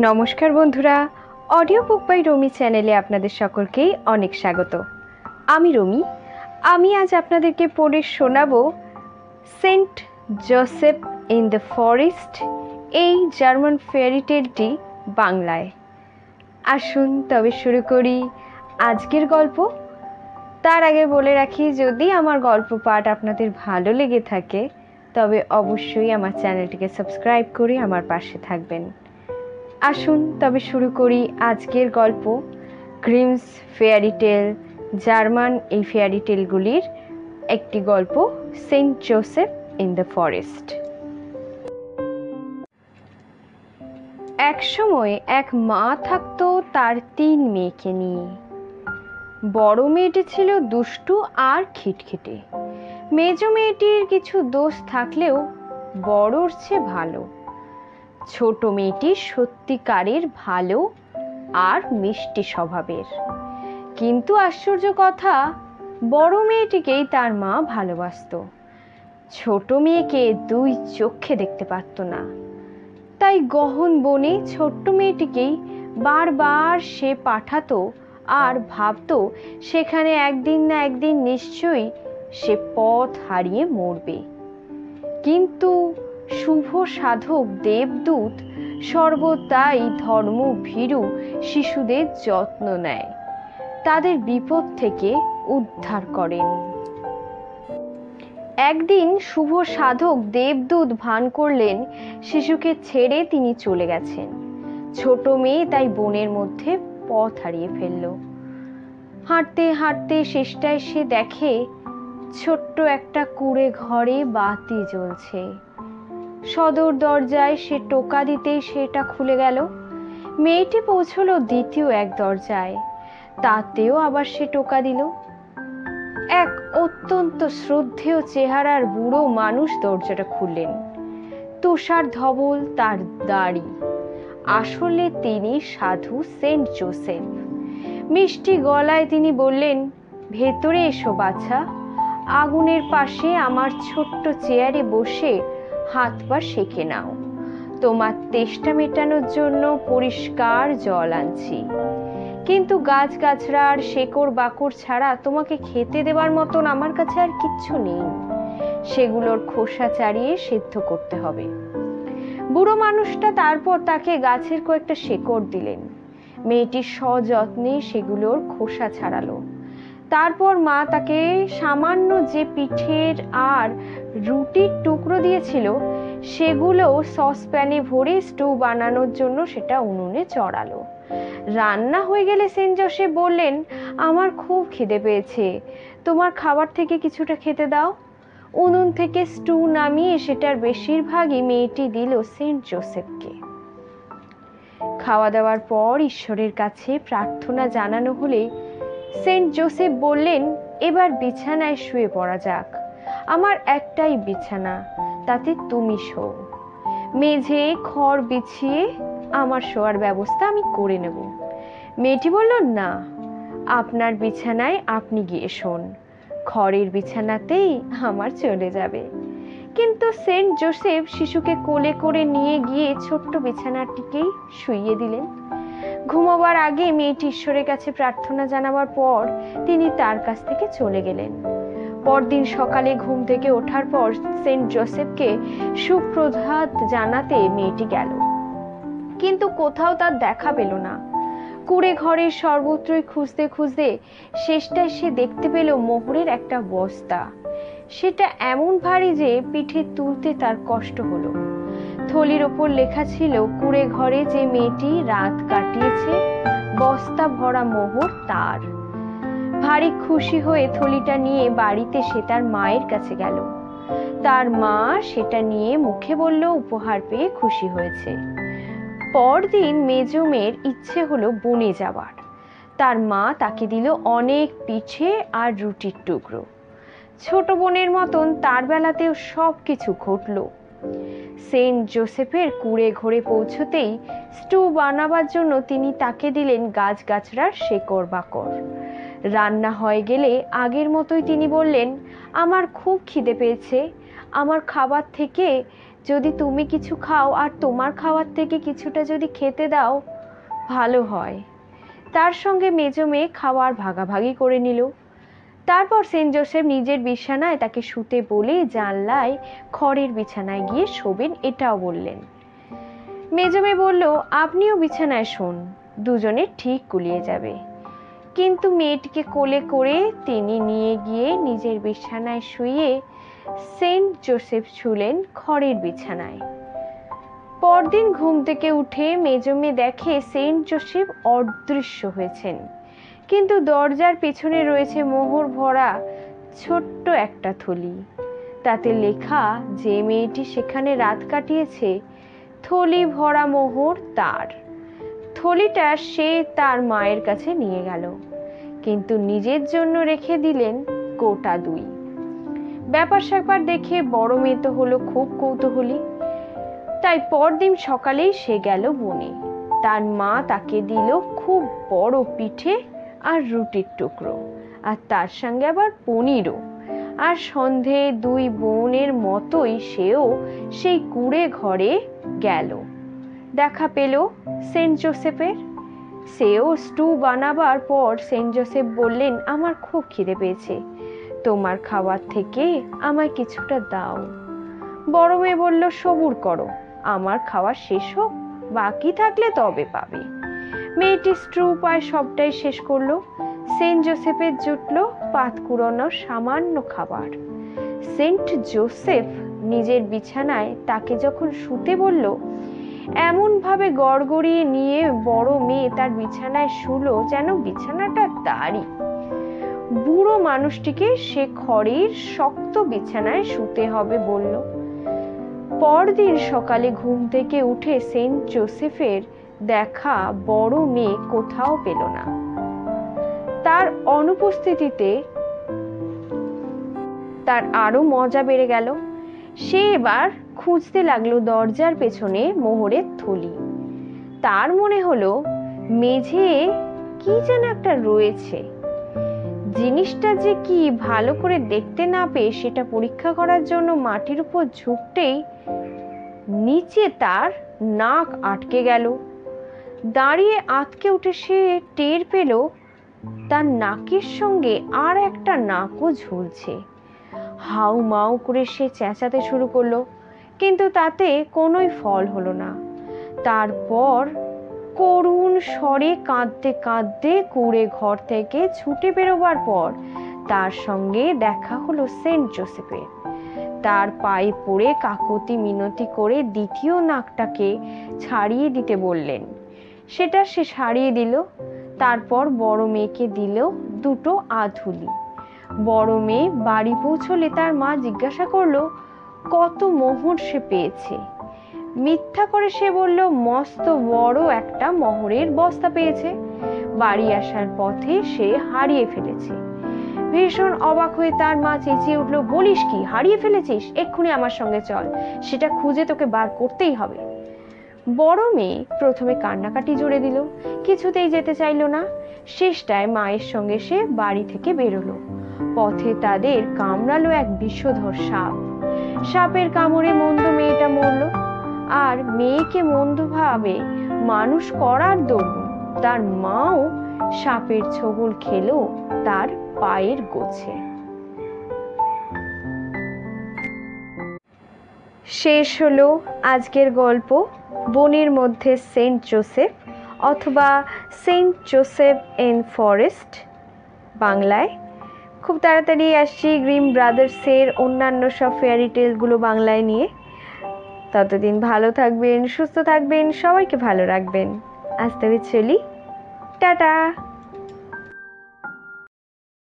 নমস্কার বন্ধুরা, audio book by রমি চ্যানেলে আপনাদের সকলকেই অনেক স্বাগত। আমি রমি। আমি আজ আপনাদেরকে পড়ে শোনাবো Saint Joseph in the forest, এই জার্মান ফেয়ারি টেলটি বাংলায়। আসুন তবে শুরু করি আজকের গল্প। তার আগে বলে রাখি, যদি আমার গল্প পাঠ আপনাদের ভালো লেগে থাকে তবে অবশ্যই আমার চ্যানেলটিকে সাবস্ক্রাইব করে আমার পাশে থাকবেন। আসুন তবে শুরু করি আজকের গল্প, গ্রিমস ফেয়ারি টেল, জার্মান এই ফেয়ারি টেলগুলির একটি গল্প, Saint Joseph in the forest. এক সময় এক মা থাকতো তার 3 মেয়েকে নিয়ে। বড় মেয়েটি ছিল দুষ্টু আর খিটখিটে। মেজ মেয়েটির কিছু দোষ থাকলেও বড়র চেয়ে ভালো। ছোট মেয়েটি সত্যিকারের ভালো আর মিষ্টি স্বভাবের। কিন্তু আশ্চর্য কথা, বড় মেয়েটিকেই তার মা ভালোবাসতো। ছোট মেয়েকে 2 চোখে দেখতে পারত না। তাই গহন বনে ছোট্ট মেয়েটিকেই বারবার সে পাঠাতো আর ভাবতো সেখানে একদিন না একদিন নিশ্চয়ই সে পথ হারিয়ে মরবে। কিন্তু শুভ সাধক দেবদূত সর্বদাই ধর্মভীরু শিশুদের যত্ন নেয়, তাদের বিপদ থেকে উদ্ধার করেন। একদিন শুভ সাধক দেবদূত ভান করলেন শিশুকে ছেড়ে তিনি চলে গেছেন। ছোট মেয়ে তাই বনের মধ্যে পথ হারিয়ে ফেলল। হাঁটতে হাঁটতে শেষটায় সে দেখে ছোট্ট একটা কুঁড়ে ঘরে বাতি জ্বলছে। সদর দরজায় সে টোকা দিতেই সেটা খুলে গেল। মেয়েটি পৌঁছলো দ্বিতীয় এক দরজায়, তাতেও আবার সে টোকা দিল। এক অত্যন্ত শ্রদ্ধেয় চেহারার বুড়ো মানুষ দরজাটা খুললেন। তুষার ধবল তার দাড়ি। আসলে তিনি সাধু সেন্ট জোসেফ। মিষ্টি গলায় তিনি বললেন, ভেতরে এসো বাছা, আগুনের পাশে আমার ছোট্ট চেয়ারে বসে হাত পা সেঁকে নাও। তোমার তেষ্টা মেটানোর জন্য পরিষ্কার জল আনছি। কিন্তু গাছগাছড়া আর শেকড় বাকড় ছাড়া তোমাকে খেতে দেবার মতন আমার কাছে আর কিচ্ছু নেই। সেগুলোর খোসা ছাড়িয়ে সিদ্ধ করতে হবে। বুড়ো মানুষটা তারপর তাকে গাছের কয়েকটা শেকড় দিলেন। মেয়েটি সযত্নে সেগুলোর খোসা ছাড়ালো। তারপর মা তাকে সামান্য যে পিঠের আর রুটির টুকরো দিয়েছিল সেগুলো সসপ্যানে ভরে স্টু বানানোর জন্য সেটা উনুনে চড়ালো। রান্না হয়ে গেলে সেন্ট জোসেফ বললেন, আমার খুব খিদে পেয়েছে, তোমার খাবার থেকে কিছুটা খেতে দাও। উনুন থেকে স্টু নামিয়ে সেটার বেশিরভাগই মেয়েটি দিল সেন্ট জোসেফকে। খাওয়া দাওয়ার পর ঈশ্বরের কাছে প্রার্থনা জানানো হলে সেন্ট জোসেফ বললেন, এবার বিছানায় শুয়ে পড়া যাক। আমার একটাই বিছানা, তাতে তুমি শো। মেঝে খড় বিছিয়ে আমার শোয়ার ব্যবস্থা আমি করে নেব। মেয়েটি বলল, না, আপনার বিছানায় আপনি গিয়ে শোন, খড়ের বিছানাতেই আমার চলে যাবে। কিন্তু সেন্ট জোসেফ শিশুকে কোলে করে নিয়ে গিয়ে ছোট্ট বিছানাটিকেই শুইয়ে দিলেন। ঘুমাবার আগে মেয়েটি ঈশ্বরের কাছে প্রার্থনা জানাবার পর তিনি তার কাছ থেকে চলে গেলেন। পরদিন সকালে ঘুম থেকে ওঠার পর সেন্ট জোসেফকে সুপ্রভাত জানাতে মেয়েটি গেল, কিন্তু কোথাও তার দেখা পেল না। কুঁড়ে ঘরের সর্বত্রই খুঁজতে খুঁজতে শেষটায় সে দেখতে পেল মোহরের একটা বস্তা। সেটা এমন ভারী যে পিঠে তুলতে তার কষ্ট হলো। থলির ওপর লেখা ছিল, কুঁড়ে ঘরে যে মেয়েটি রাত কাটিয়েছে, বস্তা ভরা মোহর তার। ভারী খুশি হয়ে থলিটা নিয়ে বাড়িতে সে তার মায়ের কাছে গেল। তার মা সেটা নিয়ে মুখে বলল উপহার পেয়ে খুশি হয়েছে। পরদিন মেজ মেয়ের ইচ্ছে হলো বনে যাবার। তার মা তাকে দিল অনেক পিঠে আর রুটির টুকরো। ছোট বোনের মতন তার বেলাতেও সব কিছু ঘটল। সেন্ট জোসেফের কুঁড়ে ঘরে পৌঁছতেই স্টু বানাবার জন্য তিনি তাকে দিলেন গাছগাছড়ার শেকড় বাকড়। রান্না হয়ে গেলে আগের মতোই তিনি বললেন, আমার খুব খিদে পেয়েছে, আমার খাবার থেকে যদি তুমি কিছু খাও আর তোমার খাওয়ার থেকে কিছুটা যদি খেতে দাও ভালো হয়। তার সঙ্গে মেজো মেয়ে খাওয়ার ভাগাভাগি করে নিল। তারপর সেন্ট জোসেফ নিজের বিছানায় তাকে শুতে বলে জানলায় খড়ের বিছানায় গিয়ে শোবেন এটাও বললেন। মেজো মেয়ে বলল, আপনিও বিছানায় শোন, দুজনে ঠিক গুলিয়ে যাবে। কিন্তু মেয়েটিকে কোলে করে তিনি নিয়ে গিয়ে নিজের বিছানায় শুইয়ে সেন্ট জোসেফ শুলেন খড়ের বিছানায়। পরদিন ঘুম থেকে উঠে মেজো মেয়ে দেখে সেন্ট জোসেফ অদৃশ্য হয়েছেন, কিন্তু দরজার পেছনে রয়েছে মোহর ভরা ছোট্ট একটা থলি। তাতে লেখা যে মেয়েটি সেখানে রাত কাটিয়েছে থলি ভরা মোহর তার। থলিটা সে তার মায়ের কাছে নিয়ে গেল, কিন্তু নিজের জন্য রেখে দিলেন গোটা 2। ব্যাপার স্যাপার দেখে বড় মেয়ে তো হলো খুব কৌতূহলী। তাই পরদিন সকালেই সে গেল বনে। তার মা তাকে দিল খুব বড় পিঠে আর রুটির টুকরো, আর তার সঙ্গে আবার পনিরও। আর সন্ধে 2 বোনের মতোই সেও সেই কুঁড়ে ঘরে গেল। দেখা পেল সেন্ট জোসেফের। সেও স্টু বানাবার পর সেন্ট জোসেফ বললেন, আমার খুব খিদে পেয়েছে, তোমার খাবার থেকে আমায় কিছুটা দাও। বড় মেয়ে বলল, সবুর করো, আমার খাওয়া শেষ হোক, বাকি থাকলে তবে পাবে। মেয়েটি স্ট্রু পায় সবটাই শেষ করলো। সেন্ট জোসেফের জুটলো পাত কুড়ানো সামান্য খাবার। সেন্ট জোসেফ নিজের বিছানায় তাকে যখন শুতে বলল, এমন ভাবে গড়গড়িয়ে নিয়ে বড় মেয়ে তার বিছানায় শুলো যেন বিছানাটা তারই। বুড়ো মানুষটিকে সে খড়ের শক্ত বিছানায় শুতে হবে বলল। পরদিন সকালে ঘুম থেকে উঠে সেন্ট জোসেফের দেখা বড় মেয়ে কোথাও পেল না। তার অনুপস্থিতিতে তার আরো মজা বেড়ে গেল। সে এবার খুঁজতে লাগলো দরজার পেছনে মোহরের থলি। তার মনে হলো মেঝে কি যেন একটা রয়েছে। জিনিসটা যে কি ভালো করে দেখতে না পেয়ে সেটা পরীক্ষা করার জন্য মাটির উপর ঝুঁকতেই নিচে তার নাক আটকে গেল। দাঁড়িয়ে আঁতকে উঠে সে টের পেল তার নাকের সঙ্গে আর একটা নাকও ঝুলছে। হাউ মাউ করে সে চেঁচাতে শুরু করলো, কিন্তু তাতে কোনোই ফল হলো না। তারপর করুণ স্বরে কাঁদতে কাঁদতে কুঁড়ে ঘর থেকে ছুটে বেরোবার পর তার সঙ্গে দেখা হলো সেন্ট জোসেফের। তার পায়ে পড়ে কাকুতি মিনতি করে দ্বিতীয় নাকটাকে ছাড়িয়ে দিতে বললেন। সেটা সে ছাড়িয়ে দিল। তারপর বড় মেয়েকে দিল 2টো আধুলি। বড় মেয়ে বাড়ি পৌঁছলে তার মা জিজ্ঞাসা করলো কত মোহর সে পেয়েছে। মিথ্যা করে সে বলল মস্ত বড় একটা মোহরের বস্তা পেয়েছে। বাড়ি আসার পথে সে হারিয়ে ফেলেছে। ভীষণ অবাক হয়ে তার মা চেঁচিয়ে উঠলো, বলিস কি, হারিয়ে ফেলেছিস? এক্ষুনি আমার সঙ্গে চল, সেটা খুঁজে তোকে বার করতেই হবে। বড় মেয়ে প্রথমে কান্নাকাটি জুড়ে দিল, কিছুতেই যেতে চাইল না। শেষটায় মায়ের সঙ্গে সে বাড়ি থেকে বেরোলো। পথে তাদের কামড়ালো এক বিষধর সাপ। সাপের কামড়ে মন্দ মেয়েটা মরল। আর মেয়েকে মন্দ ভাবে মানুষ করার দরুন তার মাও সাপের ছোবল খেলো তার পায়ের গোছে। শেষ হলো আজকের গল্প বনের মধ্যে সেন্ট জোসেফ, অথবা সেন্ট জোসেফ ইন ফরেস্ট বাংলায়। খুব তাড়াতাড়ি আসছি গ্রিম ব্রাদার্সের অন্যান্য সব ফেয়ারি টেলগুলো বাংলায় নিয়ে। ততদিন ভালো থাকবেন, সুস্থ থাকবেন, সবাইকে ভালো রাখবেন। আজ তবে চলি, টাটা।